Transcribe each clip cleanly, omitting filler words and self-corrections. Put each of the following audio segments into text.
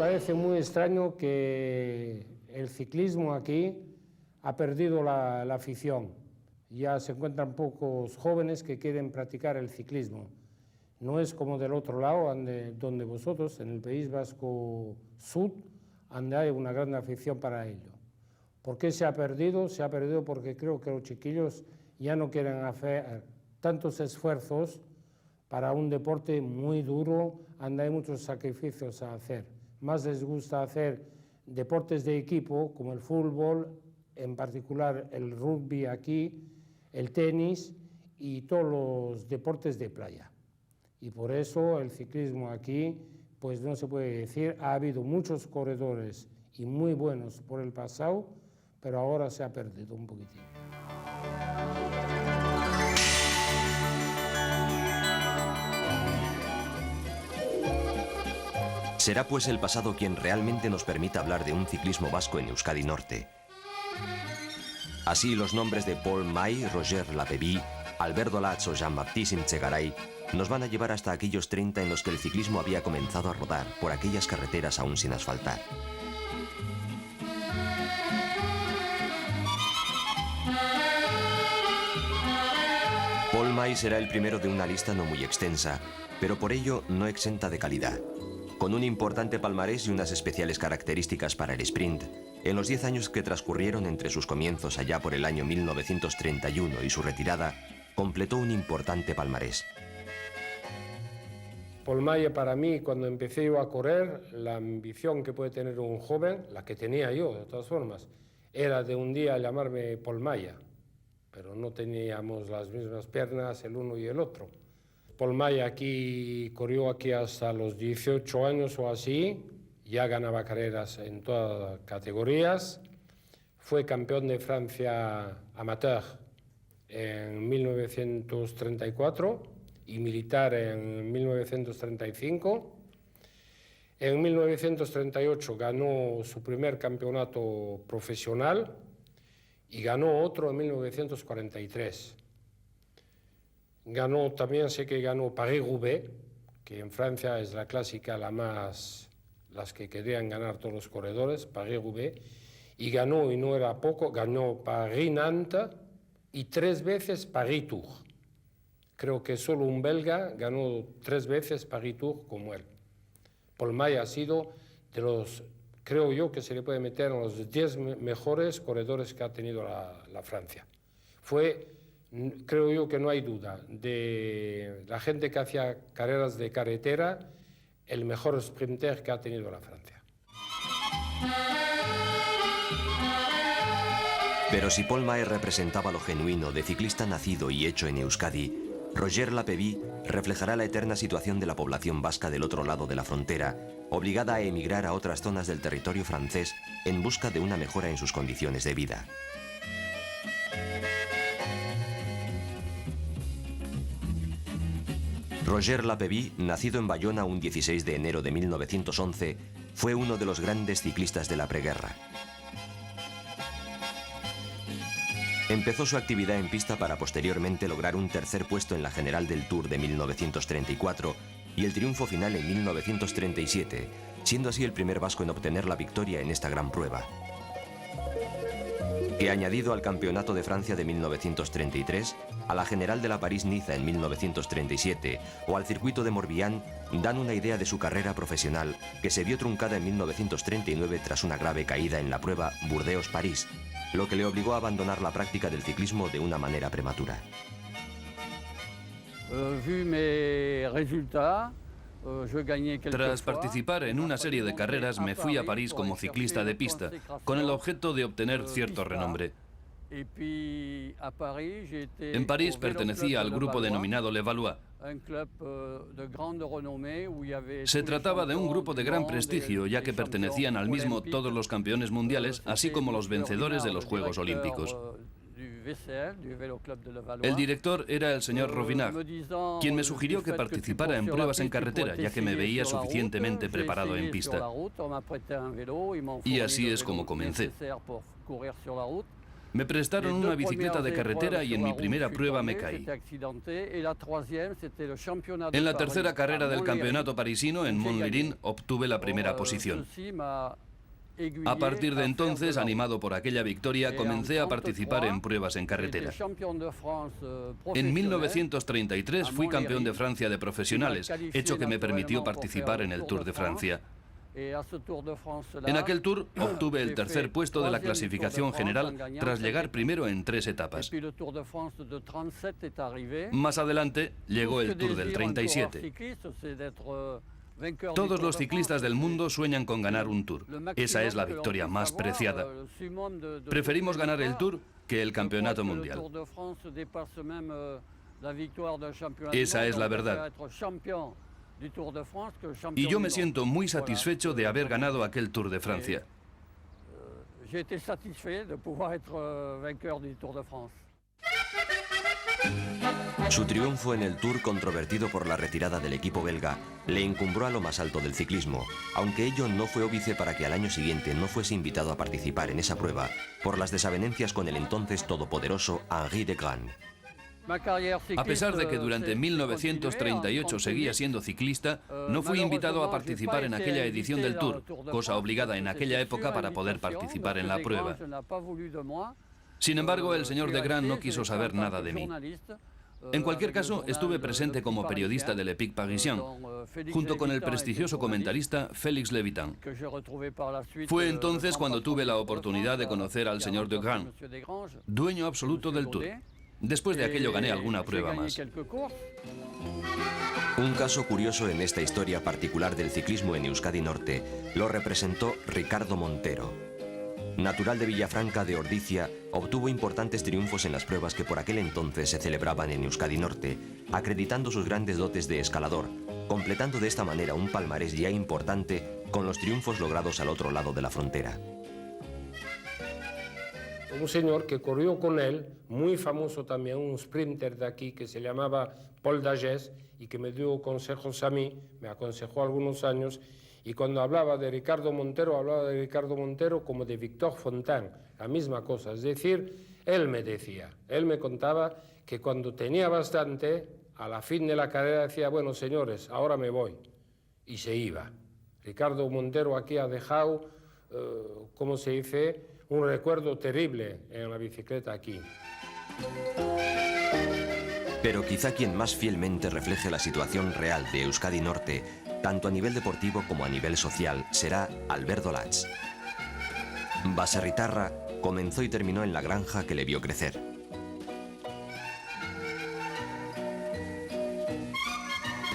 parece muy extraño que el ciclismo aquí ha perdido la afición. Ya se encuentran pocos jóvenes que quieren practicar el ciclismo. No es como del otro lado, donde vosotros, en el País Vasco Sur, donde hay una gran afición para ello. ¿Por qué se ha perdido? Se ha perdido porque creo que los chiquillos ya no quieren hacer tantos esfuerzos para un deporte muy duro, donde hay muchos sacrificios a hacer. Más les gusta hacer deportes de equipo, como el fútbol, en particular el rugby aquí, el tenis y todos los deportes de playa. Y por eso el ciclismo aquí, pues no se puede decir, ha habido muchos corredores y muy buenos por el pasado, pero ahora se ha perdido un poquitín. Será pues el pasado quien realmente nos permita hablar de un ciclismo vasco en Euskadi Norte. Así los nombres de Paul May, Roger Lapevy, Albert Dolatz o Jean-Baptiste Imtsegaray nos van a llevar hasta aquellos 30 en los que el ciclismo había comenzado a rodar por aquellas carreteras aún sin asfaltar. Paul May será el primero de una lista no muy extensa, pero por ello no exenta de calidad. Con un importante palmarés y unas especiales características para el sprint, en los 10 años que transcurrieron entre sus comienzos allá por el año 1931 y su retirada, completó un importante palmarés. Paul May, para mí, cuando empecé yo a correr, la ambición que puede tener un joven, la que tenía yo de todas formas, era de un día llamarme Paul May, pero no teníamos las mismas piernas el uno y el otro. Paul May corrió aquí hasta los 18 años o así, ya ganaba carreras en todas las categorías, fue campeón de Francia amateur en 1934 y militar en 1935. En 1938 ganó su primer campeonato profesional y ganó otro en 1943. Sé que ganó Paris-Roubaix, que en Francia es la clásica, las que querían ganar todos los corredores, Paris-Roubaix, y ganó, y no era poco, ganó Paris-Nantes y 3 veces Paris-Tours. Creo que solo un belga ganó 3 veces Paris-Tours como él. Paul May ha sido de los, creo yo, que se le puede meter en los 10 mejores corredores que ha tenido la Francia. Creo yo que no hay duda, de la gente que hacía carreras de carretera, el mejor sprinter que ha tenido la Francia. Pero si Paul May representaba lo genuino de ciclista nacido y hecho en Euskadi, Roger Lapevy reflejará la eterna situación de la población vasca del otro lado de la frontera, obligada a emigrar a otras zonas del territorio francés en busca de una mejora en sus condiciones de vida. Roger Lapevy, nacido en Bayona un 16 de enero de 1911, fue uno de los grandes ciclistas de la preguerra. Empezó su actividad en pista para posteriormente lograr un tercer puesto en la general del Tour de 1934 y el triunfo final en 1937, siendo así el primer vasco en obtener la victoria en esta gran prueba. Que añadido al Campeonato de Francia de 1933, a la General de la París-Niza en 1937 o al Circuito de Morbihan, dan una idea de su carrera profesional que se vio truncada en 1939 tras una grave caída en la prueba Burdeos-París, lo que le obligó a abandonar la práctica del ciclismo de una manera prematura. Tras participar en una serie de carreras, me fui a París como ciclista de pista, con el objeto de obtener cierto renombre. En París pertenecía al grupo denominado Le Valois. Se trataba de un grupo de gran prestigio, ya que pertenecían al mismo todos los campeones mundiales, así como los vencedores de los Juegos Olímpicos. El director era el señor Rovinard, quien me sugirió que participara en pruebas en carretera, ya que me veía suficientemente preparado en pista. Y así es como comencé. Me prestaron una bicicleta de carretera y en mi primera prueba me caí. En la tercera carrera del campeonato parisino, en Montlirin, obtuve la primera posición. A partir de entonces, animado por aquella victoria, comencé a participar en pruebas en carretera. En 1933 fui campeón de Francia de profesionales, hecho que me permitió participar en el Tour de Francia. En aquel Tour obtuve el tercer puesto de la clasificación general tras llegar primero en 3 etapas. Más adelante llegó el Tour del 37. Todos los ciclistas del mundo sueñan con ganar un Tour. Esa es la victoria más preciada. Preferimos ganar el Tour que el campeonato mundial. Esa es la verdad. Y yo me siento muy satisfecho de haber ganado aquel Tour de Francia. Su triunfo en el Tour, controvertido por la retirada del equipo belga, le encumbró a lo más alto del ciclismo, aunque ello no fue óbice para que al año siguiente no fuese invitado a participar en esa prueba por las desavenencias con el entonces todopoderoso Henri Degrand. A pesar de que durante 1938 seguía siendo ciclista, no fui invitado a participar en aquella edición del Tour, cosa obligada en aquella época para poder participar en la prueba. Sin embargo, el señor Degrand no quiso saber nada de mí. En cualquier caso, estuve presente como periodista del Epic Parisien, junto con el prestigioso comentarista Félix Levitan. Fue entonces cuando tuve la oportunidad de conocer al señor Degrand, dueño absoluto del Tour. Después de aquello gané alguna prueba más. Un caso curioso en esta historia particular del ciclismo en Euskadi Norte lo representó Ricardo Montero. Natural de Villafranca de Ordizia, obtuvo importantes triunfos en las pruebas que por aquel entonces se celebraban en Euskadi Norte, acreditando sus grandes dotes de escalador, completando de esta manera un palmarés ya importante con los triunfos logrados al otro lado de la frontera. Un señor que corrió con él, muy famoso también, un sprinter de aquí que se llamaba Paul Dagès y que me dio consejos a mí, me aconsejó algunos años, y cuando hablaba de Ricardo Montero como de Victor Fontaine, la misma cosa. Es decir, él me contaba que cuando tenía bastante, a la fin de la carrera decía, bueno, señores, ahora me voy, y se iba. Ricardo Montero aquí ha dejado, ¿cómo se dice?, un recuerdo terrible en la bicicleta aquí. Pero quizá quien más fielmente refleje la situación real de Euskadi Norte, tanto a nivel deportivo como a nivel social, será Albert Olatz. Baserritarra comenzó y terminó en la granja que le vio crecer.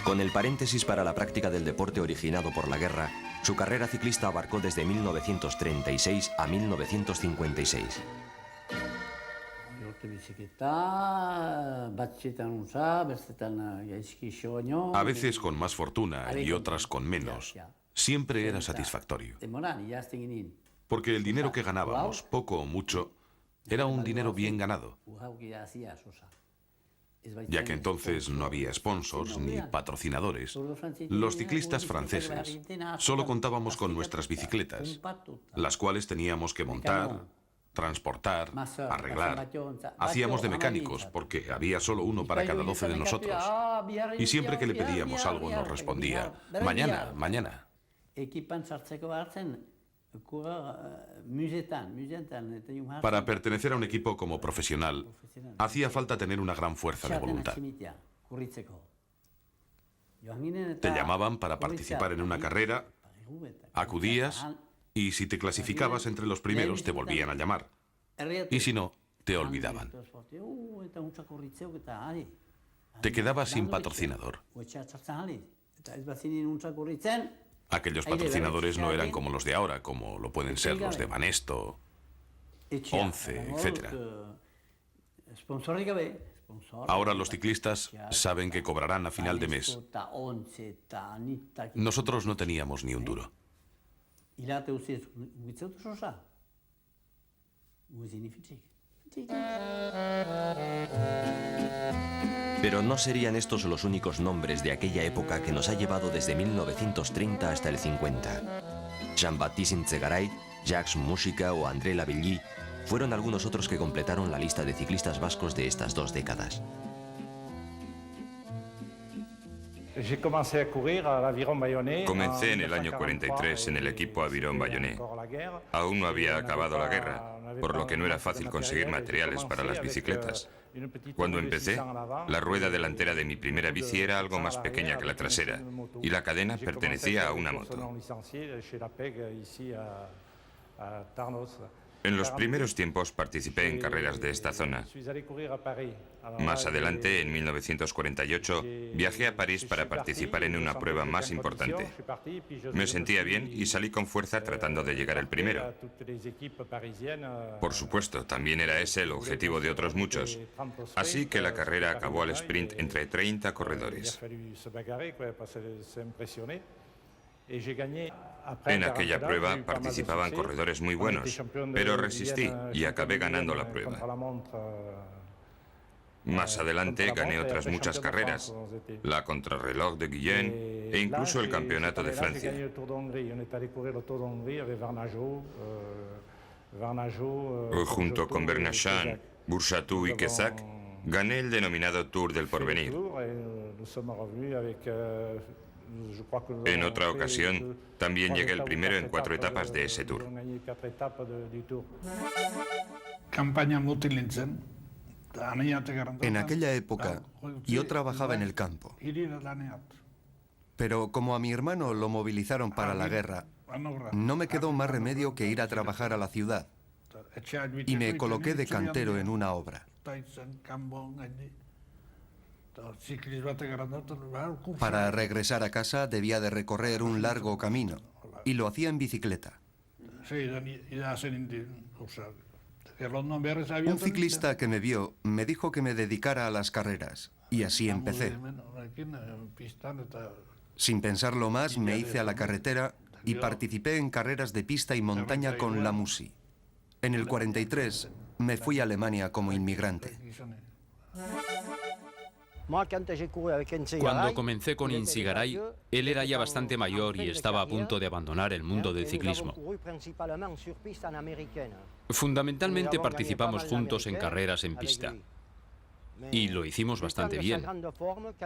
Con el paréntesis para la práctica del deporte originado por la guerra, su carrera ciclista abarcó desde 1936 a 1956. A veces con más fortuna y otras con menos. Siempre era satisfactorio. Porque el dinero que ganábamos, poco o mucho, era un dinero bien ganado. Ya que entonces no había sponsors ni patrocinadores, los ciclistas franceses solo contábamos con nuestras bicicletas, las cuales teníamos que montar, transportar, arreglar. Hacíamos de mecánicos porque había solo uno para cada 12 de nosotros. Y siempre que le pedíamos algo nos respondía, mañana, mañana. Para pertenecer a un equipo como profesional, hacía falta tener una gran fuerza de voluntad. Te llamaban para participar en una carrera, acudías y si te clasificabas entre los primeros te volvían a llamar. Y si no, te olvidaban. Te quedabas sin patrocinador. Aquellos patrocinadores no eran como los de ahora, como lo pueden ser los de Banesto, Once, etc. Ahora los ciclistas saben que cobrarán a final de mes. Nosotros no teníamos ni un duro. Pero no serían estos los únicos nombres de aquella época que nos ha llevado desde 1930 hasta el 50. Jean-Baptiste Ntzegaray, Jacques Música o André Lavilly fueron algunos otros que completaron la lista de ciclistas vascos de estas 2 décadas. Comencé en el año 43 en el equipo Aviron Bayonnet. Aún no había acabado la guerra, por lo que no era fácil conseguir materiales para las bicicletas. Cuando empecé, la rueda delantera de mi primera bici era algo más pequeña que la trasera y la cadena pertenecía a una moto. En los primeros tiempos participé en carreras de esta zona. Más adelante, en 1948, viajé a París para participar en una prueba más importante. Me sentía bien y salí con fuerza tratando de llegar el primero. Por supuesto, también era ese el objetivo de otros muchos. Así que la carrera acabó al sprint entre 30 corredores. En aquella prueba participaban corredores muy buenos, pero resistí y acabé ganando la prueba. Más adelante gané otras muchas carreras, la contrarreloj de Guyenne e incluso el campeonato de Francia. Junto con Bernachon, Bourchatou y Quessac, gané el denominado Tour del Porvenir. En otra ocasión, también llegué el primero en 4 etapas de ese Tour. En aquella época, yo trabajaba en el campo. Pero como a mi hermano lo movilizaron para la guerra, no me quedó más remedio que ir a trabajar a la ciudad. Y me coloqué de cantero en una obra. Para regresar a casa debía de recorrer un largo camino, y lo hacía en bicicleta. Un ciclista que me vio me dijo que me dedicara a las carreras, y así empecé. Sin pensarlo más, me hice a la carretera y participé en carreras de pista y montaña con la Musi. En el 43 me fui a Alemania como inmigrante. Cuando comencé con Insi Garay, él era ya bastante mayor y estaba a punto de abandonar el mundo del ciclismo. Fundamentalmente participamos juntos en carreras en pista. Y lo hicimos bastante bien.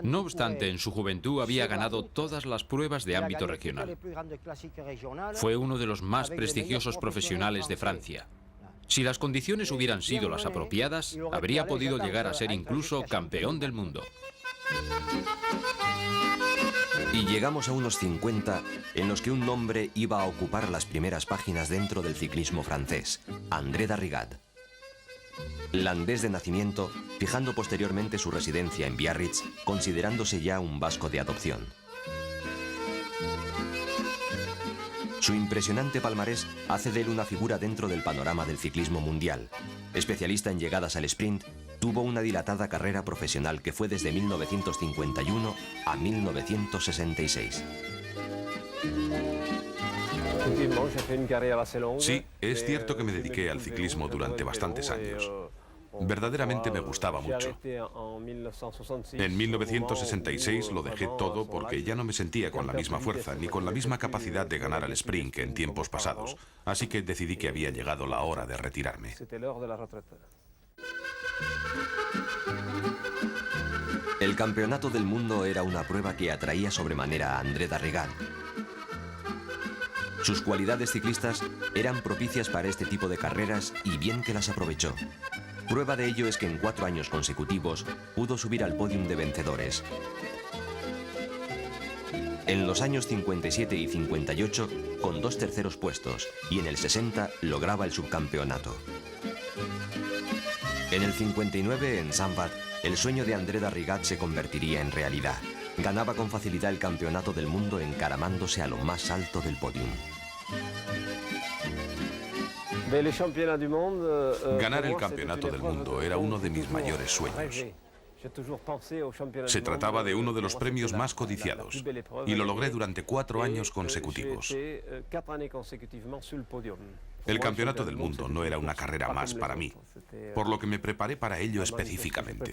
No obstante, en su juventud había ganado todas las pruebas de ámbito regional. Fue uno de los más prestigiosos profesionales de Francia. Si las condiciones hubieran sido las apropiadas, habría podido llegar a ser incluso campeón del mundo. Y llegamos a unos 50 en los que un nombre iba a ocupar las primeras páginas dentro del ciclismo francés, André Darrigat. Landés de nacimiento, fijando posteriormente su residencia en Biarritz, considerándose ya un vasco de adopción. Su impresionante palmarés hace de él una figura dentro del panorama del ciclismo mundial. Especialista en llegadas al sprint, tuvo una dilatada carrera profesional que fue desde 1951 a 1966. Sí, es cierto que me dediqué al ciclismo durante bastantes años. Verdaderamente me gustaba mucho. En 1966 lo dejé todo porque ya no me sentía con la misma fuerza ni con la misma capacidad de ganar al sprint que en tiempos pasados. Así que decidí que había llegado la hora de retirarme. El campeonato del mundo era una prueba que atraía sobremanera a André Darrigat. Sus cualidades ciclistas eran propicias para este tipo de carreras y bien que las aprovechó. Prueba de ello es que en 4 años consecutivos pudo subir al podium de vencedores. En los años 57 y 58 con 2 terceros puestos y en el 60 lograba el subcampeonato. En el 59 en Sambat el sueño de André Darrigat se convertiría en realidad. Ganaba con facilidad el campeonato del mundo encaramándose a lo más alto del podium. Ganar el campeonato del mundo era uno de mis mayores sueños. Se trataba de uno de los premios más codiciados y lo logré durante 4 años consecutivos. El campeonato del mundo no era una carrera más para mí, por lo que me preparé para ello específicamente.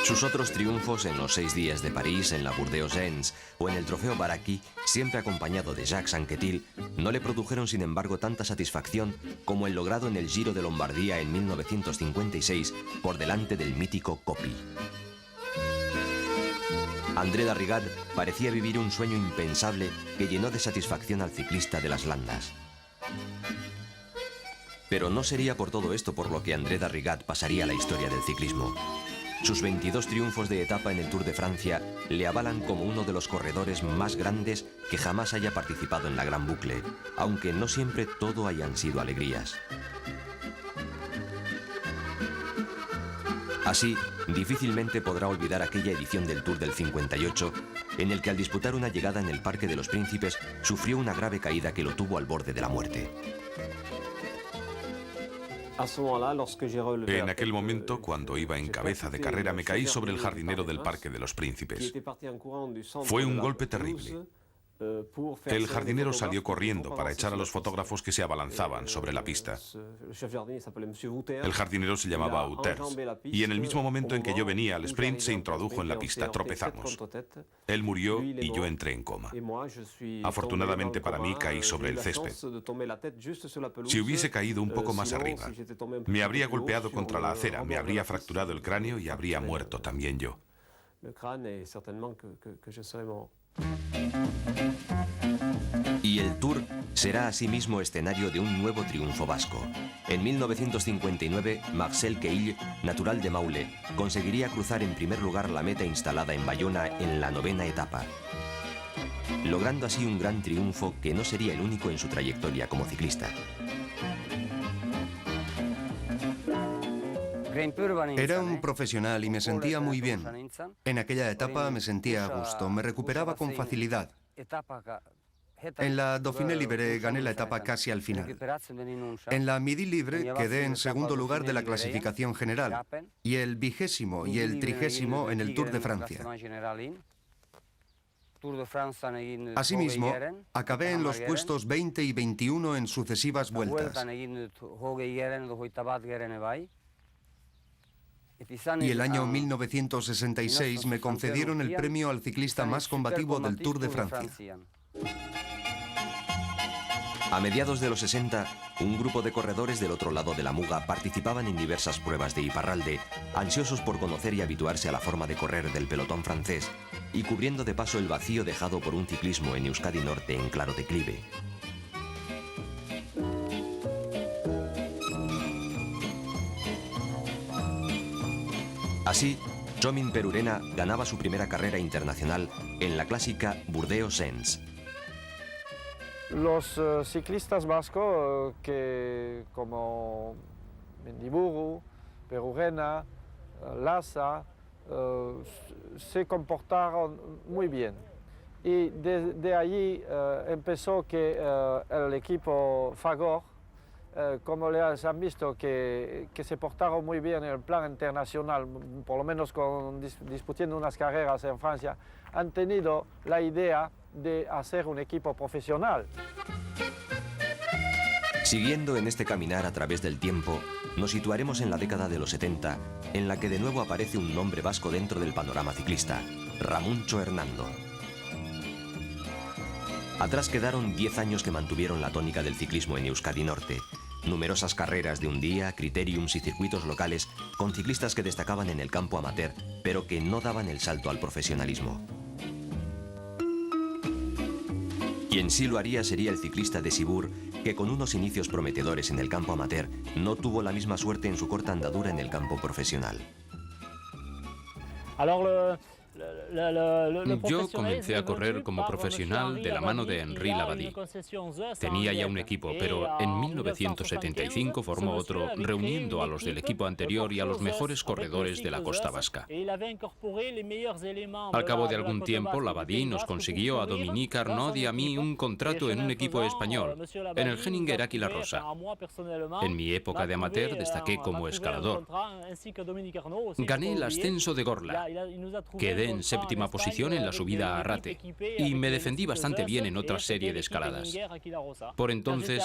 Sus otros triunfos en los 6 días de París, en la Burdeos-Sens o en el Trofeo Baracchi, siempre acompañado de Jacques Anquetil, no le produjeron sin embargo tanta satisfacción como el logrado en el Giro de Lombardía en 1956 por delante del mítico Coppi. André Darrigat parecía vivir un sueño impensable que llenó de satisfacción al ciclista de las Landas. Pero no sería por todo esto por lo que André Darrigat pasaría a la historia del ciclismo. Sus 22 triunfos de etapa en el Tour de Francia le avalan como uno de los corredores más grandes que jamás haya participado en la Gran Boucle, aunque no siempre todo hayan sido alegrías. Así, difícilmente podrá olvidar aquella edición del Tour del 58, en el que al disputar una llegada en el Parque de los Príncipes, sufrió una grave caída que lo tuvo al borde de la muerte. En aquel momento, cuando iba en cabeza de carrera, me caí sobre el jardinero del Parque de los Príncipes. Fue un golpe terrible. El jardinero salió corriendo para echar a los fotógrafos que se abalanzaban sobre la pista. El jardinero se llamaba Auters, y en el mismo momento en que yo venía al sprint se introdujo en la pista, tropezamos. Él murió y yo entré en coma. Afortunadamente para mí caí sobre el césped. Si hubiese caído un poco más arriba, me habría golpeado contra la acera, me habría fracturado el cráneo y habría muerto también yo. Y el Tour será asimismo escenario de un nuevo triunfo vasco. En 1959, Marcel Queil, natural de Maule, conseguiría cruzar en primer lugar la meta instalada en Bayona en la 9ª etapa, logrando así un gran triunfo que no sería el único en su trayectoria como ciclista. Era un profesional y me sentía muy bien. En aquella etapa me sentía a gusto, me recuperaba con facilidad. En la Dauphiné Libéré gané la etapa casi al final. En la Midi Libre quedé en segundo lugar de la clasificación general y el 20º y el 30º en el Tour de Francia. Asimismo, acabé en los puestos 20 y 21 en sucesivas vueltas. Y el año 1966 me concedieron el premio al ciclista más combativo del Tour de Francia. A mediados de los 60, un grupo de corredores del otro lado de la Muga participaban en diversas pruebas de Iparralde, ansiosos por conocer y habituarse a la forma de correr del pelotón francés y cubriendo de paso el vacío dejado por un ciclismo en Euskadi Norte en claro declive. Así, Txomin Perurena ganaba su primera carrera internacional en la clásica Burdeos-Sens. Los ciclistas vascos como Mendiburu, Perurena, Lassa, se comportaron muy bien. Y de allí empezó que el equipo Fagor, como les han visto que se portaron muy bien en el plan internacional, por lo menos disputando unas carreras en Francia, han tenido la idea de hacer un equipo profesional. Siguiendo en este caminar a través del tiempo, nos situaremos en la década de los 70, en la que de nuevo aparece un nombre vasco dentro del panorama ciclista, Ramuncho Hernando. Atrás quedaron 10 años que mantuvieron la tónica del ciclismo en Euskadi Norte. Numerosas carreras de un día, criteriums y circuitos locales con ciclistas que destacaban en el campo amateur, pero que no daban el salto al profesionalismo. Quien sí lo haría sería el ciclista de Sibur, que con unos inicios prometedores en el campo amateur no tuvo la misma suerte en su corta andadura en el campo profesional. Yo comencé a correr como profesional de la mano de Henri Labadie. Tenía ya un equipo, pero en 1975 formó otro, reuniendo a los del equipo anterior y a los mejores corredores de la costa vasca. Al cabo de algún tiempo, Labadie nos consiguió a Dominique Arnaud y a mí un contrato en un equipo español, en el Henninger Aquila Rosa. En mi época de amateur destaqué como escalador. Gané el ascenso de Gorla. Quedé quedé en séptima posición en la subida a Arrate y me defendí bastante bien en otra serie de escaladas. Por entonces,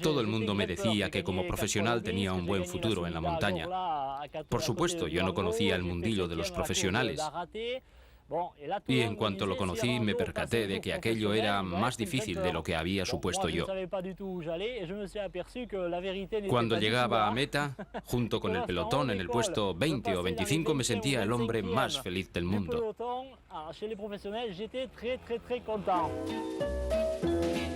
todo el mundo me decía que como profesional tenía un buen futuro en la montaña. Por supuesto, yo no conocía el mundillo de los profesionales. Y en cuanto lo conocí, me percaté de que aquello era más difícil de lo que había supuesto yo. Cuando llegaba a meta, junto con el pelotón en el puesto 20 o 25, me sentía el hombre más feliz del mundo.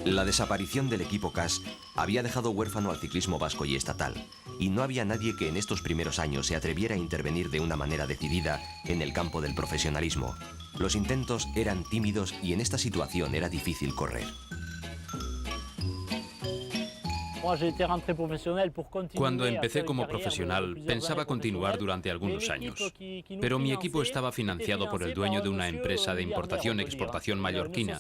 La desaparición del equipo CAS había dejado huérfano al ciclismo vasco y estatal, y no había nadie que en estos primeros años se atreviera a intervenir de una manera decidida en el campo del profesionalismo. Los intentos eran tímidos y en esta situación era difícil correr. Cuando empecé como profesional, pensaba continuar durante algunos años, pero mi equipo estaba financiado por el dueño de una empresa de importación-exportación mallorquina,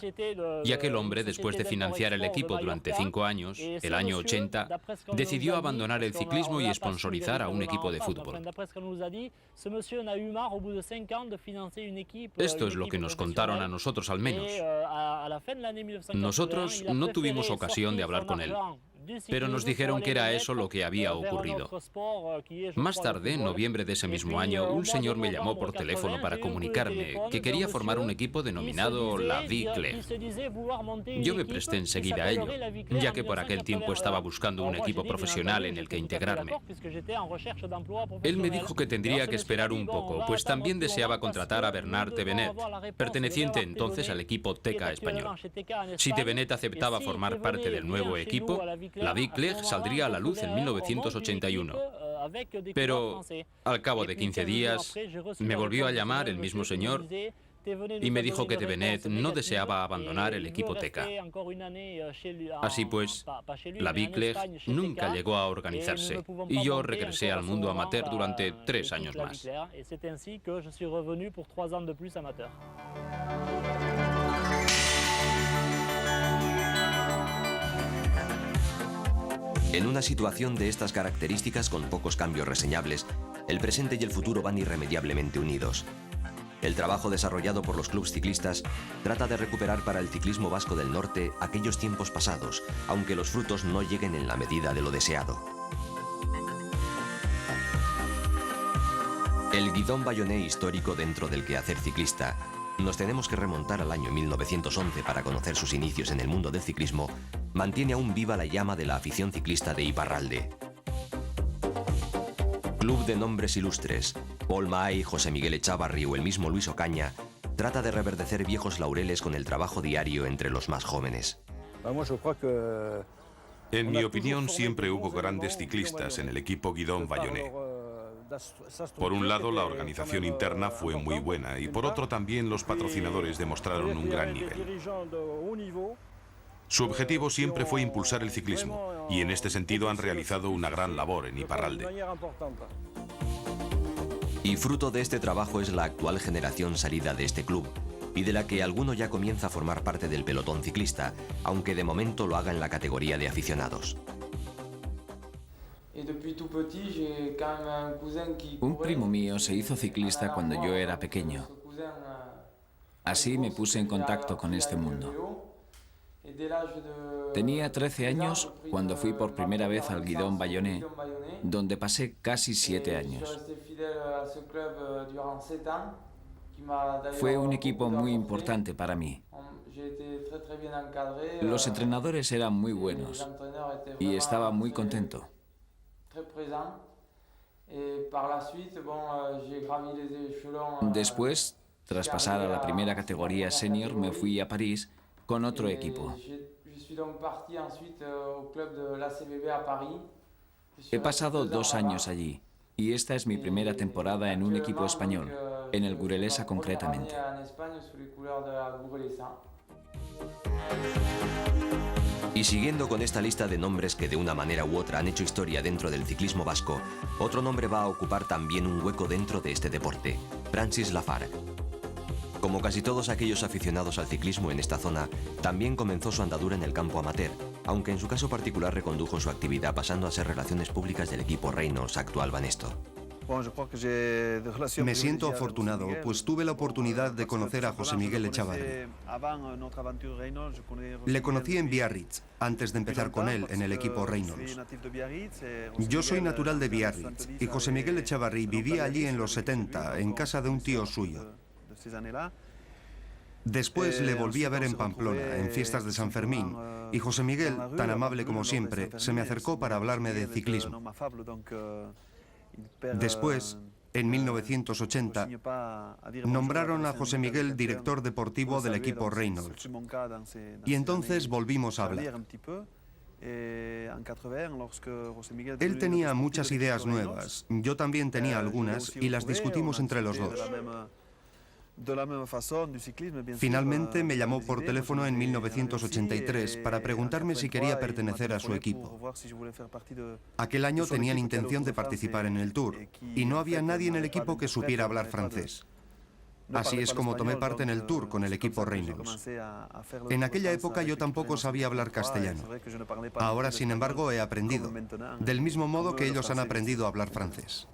y aquel hombre, después de financiar el equipo durante 5 años, el año 80, decidió abandonar el ciclismo y sponsorizar a un equipo de fútbol. Esto es lo que nos contaron a nosotros al menos. Nosotros no tuvimos ocasión de hablar con él, pero nos dijeron que era eso lo que había ocurrido. Más tarde, en noviembre de ese mismo año, un señor me llamó por teléfono para comunicarme que quería formar un equipo denominado La Vie Claire. Yo me presté enseguida a ello, ya que por aquel tiempo estaba buscando un equipo profesional en el que integrarme. Él me dijo que tendría que esperar un poco, pues también deseaba contratar a Bernard Thévenet, perteneciente entonces al equipo Teka español. Si Thévenet aceptaba formar parte del nuevo equipo, La Vie Claire saldría a la luz en 1981. Pero al cabo de 15 días me volvió a llamar el mismo señor y me dijo que Thévenet no deseaba abandonar el equipo Teka. Así pues, La Vie Claire nunca llegó a organizarse y yo regresé al mundo amateur durante 3 años más. En una situación de estas características con pocos cambios reseñables, el presente y el futuro van irremediablemente unidos. El trabajo desarrollado por los clubes ciclistas trata de recuperar para el ciclismo vasco del norte aquellos tiempos pasados, aunque los frutos no lleguen en la medida de lo deseado. El guidón bayonés histórico dentro del quehacer ciclista. Nos tenemos que remontar al año 1911 para conocer sus inicios en el mundo del ciclismo. Mantiene aún viva la llama de la afición ciclista de Iparralde. Club de nombres ilustres, Paul Maay, José Miguel Echavarri o el mismo Luis Ocaña, trata de reverdecer viejos laureles con el trabajo diario entre los más jóvenes. En mi opinión, siempre hubo grandes ciclistas en el equipo guidón bayonés. Por un lado, la organización interna fue muy buena y por otro también los patrocinadores demostraron un gran nivel. Su objetivo siempre fue impulsar el ciclismo y en este sentido han realizado una gran labor en Iparralde. Y fruto de este trabajo es la actual generación salida de este club y de la que alguno ya comienza a formar parte del pelotón ciclista, aunque de momento lo haga en la categoría de aficionados. Un primo mío se hizo ciclista cuando yo era pequeño. Así me puse en contacto con este mundo. Tenía 13 años cuando fui por primera vez al guidón bayonés, donde pasé casi 7 años. Fue un equipo muy importante para mí. Los entrenadores eran muy buenos y estaba muy contento. Después, tras pasar a la primera categoría senior, me fui a París con otro equipo. He pasado 2 años allí y esta es mi primera temporada en un equipo español, en el Gurelesa concretamente. Y siguiendo con esta lista de nombres que de una manera u otra han hecho historia dentro del ciclismo vasco, otro nombre va a ocupar también un hueco dentro de este deporte: Francis Lafargue. Como casi todos aquellos aficionados al ciclismo en esta zona, también comenzó su andadura en el campo amateur, aunque en su caso particular recondujo su actividad pasando a ser relaciones públicas del equipo Reynolds, actual Banesto. Me siento afortunado, pues tuve la oportunidad de conocer a José Miguel Echavarri. Le conocí en Biarritz, antes de empezar con él en el equipo Reynolds. Yo soy natural de Biarritz y José Miguel Echavarri vivía allí en los 70, en casa de un tío suyo. Después le volví a ver en Pamplona, en fiestas de San Fermín, y José Miguel, tan amable como siempre, se me acercó para hablarme de ciclismo. Después, en 1980, nombraron a José Miguel director deportivo del equipo Reynolds, y entonces volvimos a hablar. Él tenía muchas ideas nuevas, yo también tenía algunas, y las discutimos entre los dos. Finalmente me llamó por teléfono en 1983 para preguntarme si quería pertenecer a su equipo. Aquel año tenían intención de participar en el Tour y no había nadie en el equipo que supiera hablar francés. Así es como tomé parte en el Tour con el equipo Reynolds. En aquella época yo tampoco sabía hablar castellano. Ahora, sin embargo, he aprendido, del mismo modo que ellos han aprendido a hablar francés.